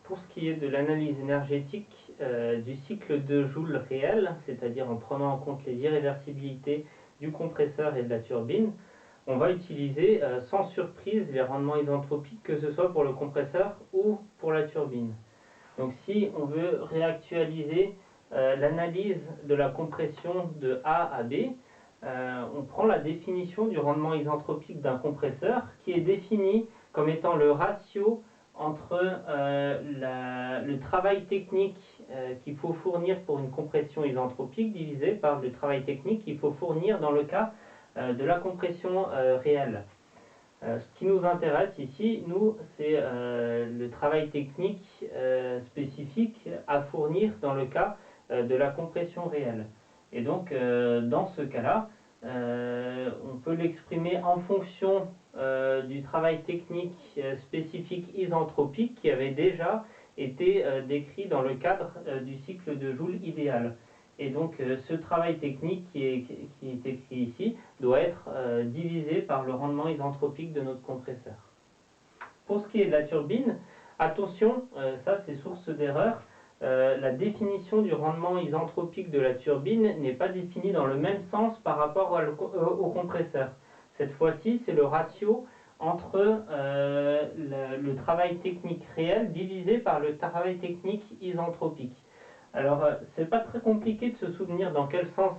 pour ce qui est de l'analyse énergétique du cycle de Joule réel, c'est-à-dire en prenant en compte les irréversibilités du compresseur et de la turbine, on va utiliser sans surprise les rendements isentropiques, que ce soit pour le compresseur ou pour la turbine. Donc si on veut réactualiser l'analyse de la compression de A à B, on prend la définition du rendement isentropique d'un compresseur qui est défini comme étant le ratio entre le travail technique qu'il faut fournir pour une compression isentropique divisé par le travail technique qu'il faut fournir dans le cas de la compression réelle. Ce qui nous intéresse ici, nous, c'est le travail technique spécifique à fournir dans le cas de la compression réelle. Et donc, dans ce cas-là, on peut l'exprimer en fonction du travail technique spécifique isentropique qui avait déjà été décrit dans le cadre du cycle de Joule idéal. Et donc ce travail technique qui est écrit ici doit être divisé par le rendement isentropique de notre compresseur. Pour ce qui est de la turbine, attention, ça c'est source d'erreur. La définition du rendement isentropique de la turbine n'est pas définie dans le même sens par rapport au compresseur. Cette fois-ci, c'est le ratio entre le travail technique réel divisé par le travail technique isentropique. Alors, c'est pas très compliqué de se souvenir dans quel sens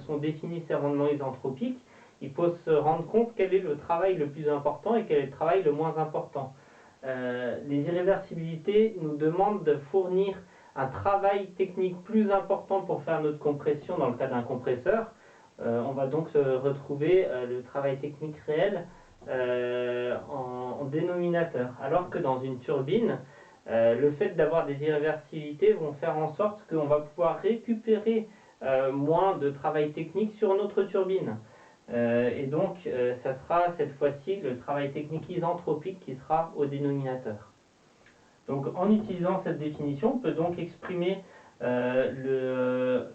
sont définis ces rendements isentropiques. Il faut se rendre compte quel est le travail le plus important et quel est le travail le moins important. Les irréversibilités nous demandent de fournir un travail technique plus important pour faire notre compression dans le cas d'un compresseur. On va donc retrouver le travail technique réel en dénominateur. Alors que dans une turbine, le fait d'avoir des irréversibilités vont faire en sorte qu'on va pouvoir récupérer moins de travail technique sur notre turbine. Et donc, ça sera cette fois-ci le travail technique isentropique qui sera au dénominateur. Donc, en utilisant cette définition, on peut donc exprimer le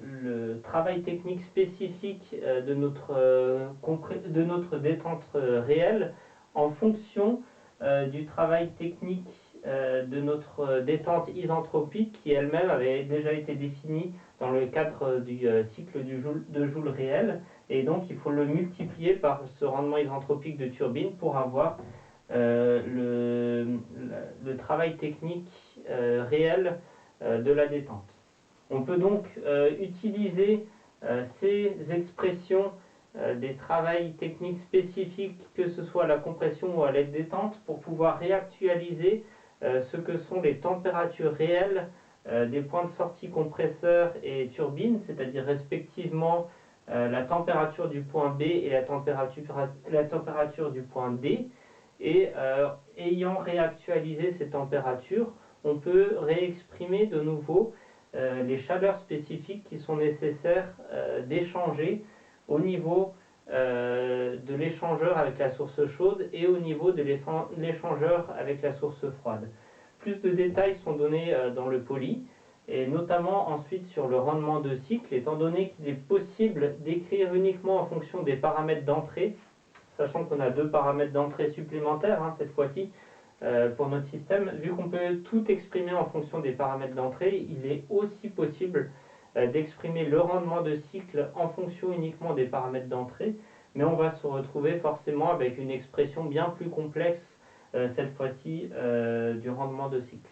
travail technique spécifique de notre détente réelle en fonction du travail technique de notre détente isentropique qui elle-même avait déjà été définie dans le cadre du cycle de Joule réel. Et donc il faut le multiplier par ce rendement isentropique de turbine pour avoir le travail technique réel de la détente. On peut donc utiliser ces expressions des travails techniques spécifiques, que ce soit à la compression ou à l'aide détente, pour pouvoir réactualiser ce que sont les températures réelles des points de sortie compresseur et turbine, c'est-à-dire respectivement la température du point B et la température du point D. Et ayant réactualisé ces températures, on peut réexprimer de nouveau les chaleurs spécifiques qui sont nécessaires d'échanger au niveau de l'échangeur avec la source chaude et au niveau de l'échangeur avec la source froide. Plus de détails sont donnés dans le poly, et notamment ensuite sur le rendement de cycle, étant donné qu'il est possible d'écrire uniquement en fonction des paramètres d'entrée, sachant qu'on a deux paramètres d'entrée supplémentaires cette fois-ci pour notre système. Vu qu'on peut tout exprimer en fonction des paramètres d'entrée, il est aussi possible d'exprimer le rendement de cycle en fonction uniquement des paramètres d'entrée, mais on va se retrouver forcément avec une expression bien plus complexe cette fois-ci du rendement de cycle.